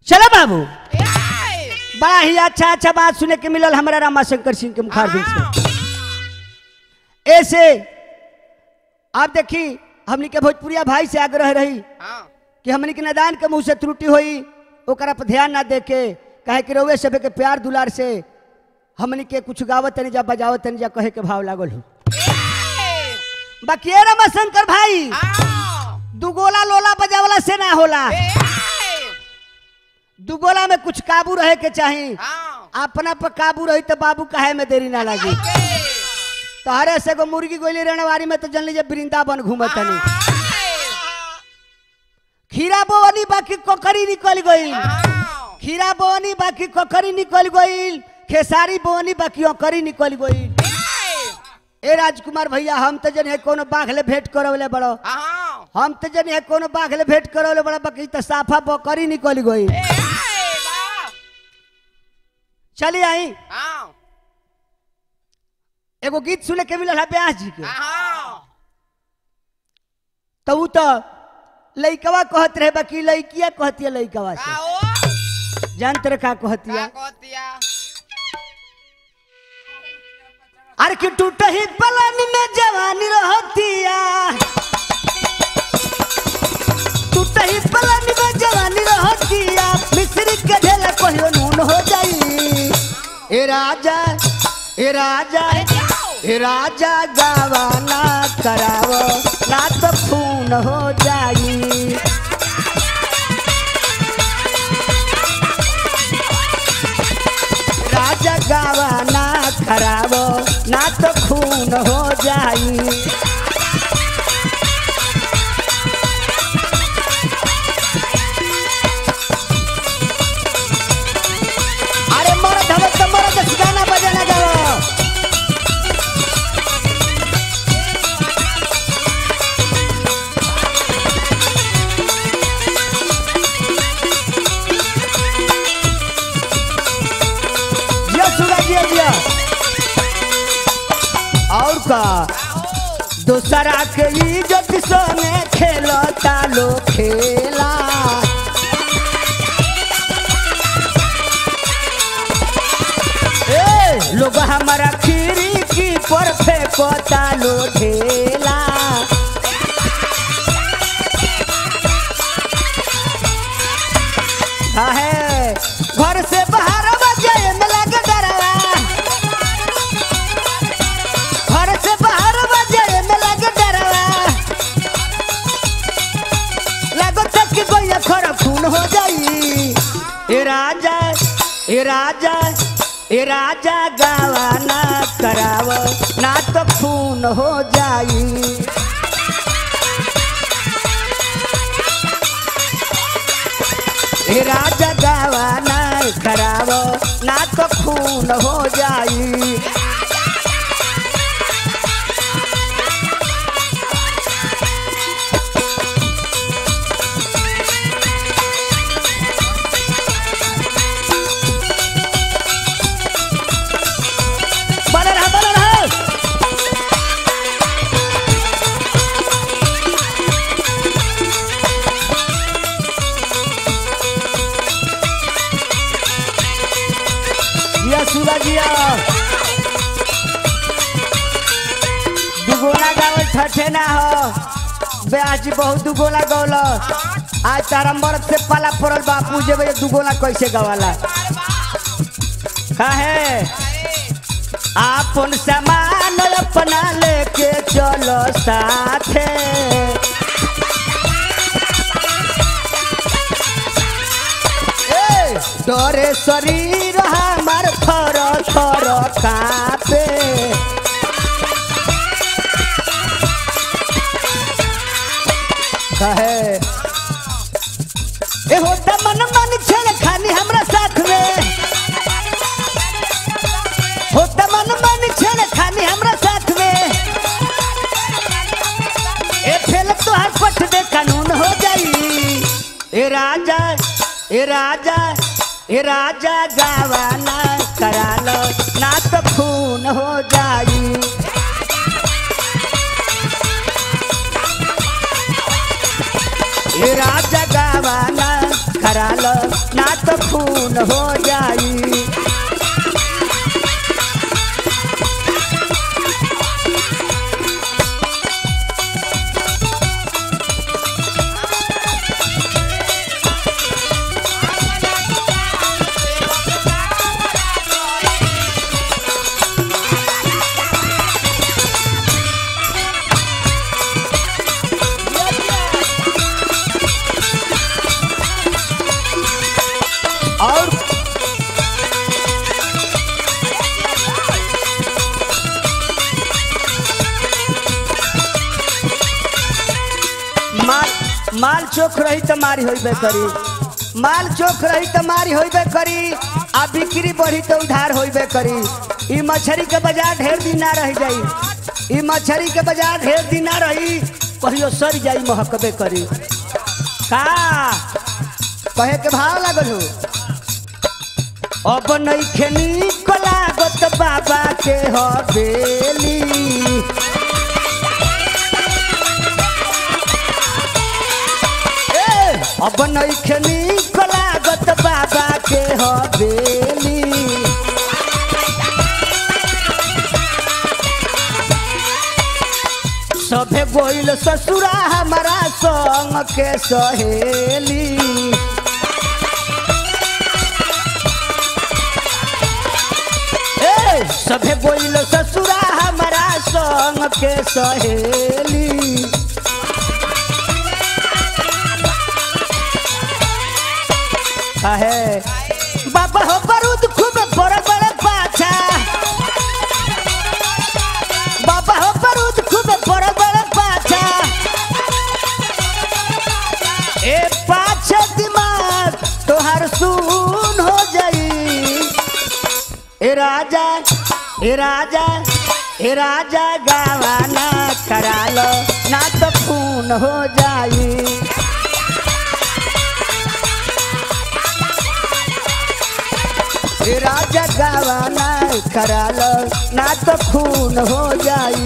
चलो बाबू बड़ा ही अच्छा अच्छा बात सुने के मिलल हमारा रामाशंकर सिंह के मुखार से। ऐसे आप देखी हमनी के भोजपुरिया भाई से आग्रह रही कि हमनी के नदान के मुंह से त्रुटि हुई ओकरा पर ध्यान ना देके कहे कि रउए सबे के प्यार दुलार से हमनी के कुछ गावत तनी जा बजावत तनी जा कहे के भाव लागल हो। बाकी रामाशंकर भाई दुगोला लोला बजावला से ना होला, दुगोला में कुछ काबू रहे के चाहिए। अपना पर काबू रही तो बाबू काहे में देरी ना लगी। तो हरे से गो मुर्गी गोली रेणवारी में तो जन लीजिए वृंदावन घूमत नहीं। खीरा बोवनी बाकी कोकरी निकल गई, खीरा बोवनी बाकी कोकरी निकल गई, खेसारी बोवनी बाकी ओकरी निकल गई। ए राजकुमार भैया हम तो जन है कोनो बाघले भेंट करवले बड़ो, हम तो जन है कोनो बाघले भेंट करवले बड़ा बाकी तो साफा बकरी निकल गई। चलिए आई एगो गीत सुने के मिलल है व्यास जी के। तो उ तो लइकवा कहत रहे बाकी लइकिया कहती है लइकवा से जानते रहे का कहती है। अरे कि टूट ही पलन में जवानी रहतिया, टूट ही पलन में जवानी रहतिया, मिस्री के ढेला कहियो नून हो जाई। ए राजा ए राजा ए राजा गावाना करावो ना तो खून हो जाई। राजा गावाना खराबो ना तो खून हो जाई। अरे मरद हम तो मरद गाना बजाना गाओ। और का दूसरा के इज्जत सोने खेलता लो खेला, लोग हमारा खिड़की पर फेंकता लो ढेला। है घर से बाहर बजाए में लगे डरवा, घर से बाहर बजाए में लगे डरवा, लगो तक कि कोई खर खून हो जाई। ए राजा ए राजा ए राजा गावाना करावो ना तो खून हो जाई। ए राजा गावाना करावो ना तो खून हो जाई। दुगोला गावल ठठे ना हो ब्याज बहुत दुगोला गौल। आज तारा मर्द से पाला पड़ल बापू जे भैया दुगोला कैसे गवाला। काहे आपन सामान अपना लेके चलो साथे, डरे शरीर हमार थर थर कांपे। कहे ए होता मन मन छेड़ खानी हमरा साथ में, होता मन मन छेड़ खानी हमरा साथ में। ए फेल तो हर पट दे कानून हो जाई। ए राजा ए राजा ए राजा गावाना करा लो ना तो खून हो जाई। ए राजा गावाना करा लो ना तो खून हो जाई। और माल चोख रही तो मारी होइबे करी, माल चोख रही तो मारी होइबे करी, आ बिक्री बढ़ी तो उधार होइबे करी। ई मछली के बाजार ढेर दिन ना रह जाई, ई मछली के बाजार ढेर दिन ना रही, कहियो सर जाई महकबे करी। का कहे के भाव लागल हो, अब नइखे नीक लागत बाबा के हवेली। अब नइखे नीक लागत बाबा के हवेली। सभे गोइल ससुरा हमारा संग के सहेली। सभे गोइल ससुरा हमारा संग के सहेली। है बाबा हो बरूद खूब बड़े बड़े पाछा, बाबा हो बरूद खूब बड़े बड़े पाछा। ए पाछे दिमाग तोहर सुन हो जाई। ए राजा ए राजा ए राजा गावाना करा लो ना तो खून हो जाई। ए राजा गावाना करा लो ना तो खून हो जाई।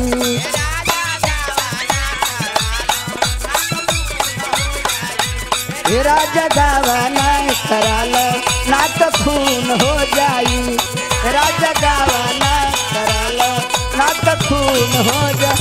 ए राजा गावाना करा लो ना तो खून हो जाई। राजा गावाना करा लो ना तो खून हो जाई।